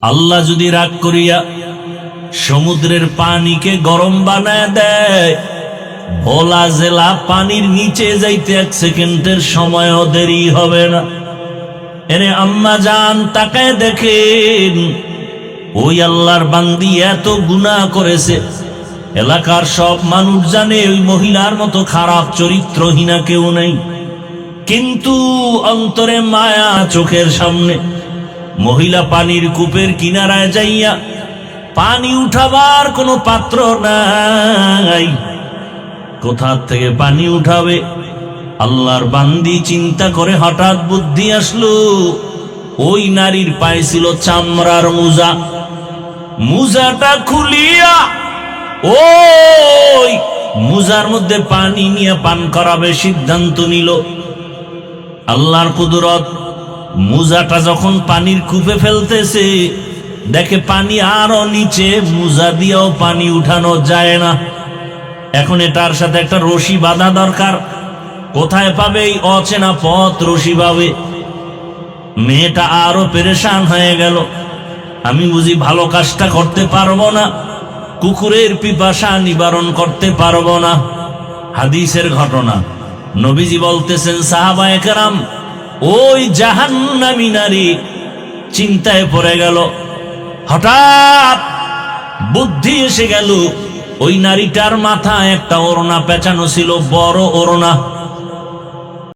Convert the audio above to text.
আল্লাহ যদি রাগ করিয়া সমুদ্রের পানিকে গরম বানায় দেয়, ভোলা জেলা পানির নিচে যাইতে 1 সেকেন্ডের সময়ও দেরি হবে না। এরে আম্মা জান তাকায় দেখেন, ওই আল্লাহর বান্দি এত গুনাহ করেছে, এলাকার সব মানুষ জানে ওই মহিলার মতো খারাপ চরিত্রহীনা কেউ নেই, কিন্তু অন্তরে মায়া। চোখের সামনে মহিলা পানির কূপের কিনারায় যাইয়া পানি উঠাবার কোনো পাত্র নাই, কোথা থেকে পানি উঠাবে? আল্লাহর বান্দি চিন্তা করে হঠাৎ বুদ্ধি আসলো, ওই নারীর পায়ে ছিল চামড়ার মোজা। মোজাটা খুলিয়া ওই মোজার মধ্যে পানি নিয়ে পান করাবে সিদ্ধান্ত নিল। আল্লাহর কুদরত, মোজাটা যখন পানির কূপে ফেলতেছে, দেখে পানি আরো নিচে, মোজা দিয়েও পানি উঠানো যায় না। এখন এটার সাথে একটা রশি বাঁধা দরকার। কোথায় পাবে এই অচেনা পথ রশি পাবে? মেয়েটা আরো পেরেশান হয়ে গেল, আমি বুঝি ভালো কাজটা করতে পারবো না, কুকুরের পিপাসা নিবারণ করতে পারবো না। হাদিসের ঘটনা, নবীজি বলতেছেন, সাহাবায়ে কেরাম ওই জাহান্নামী নারী চিন্তায় পড়ে গেল। হঠাৎ বুদ্ধি এসে গেল, ওই নারীটার মাথায় একটা ওড়না পেঁচানো ছিল, বড় ওড়না।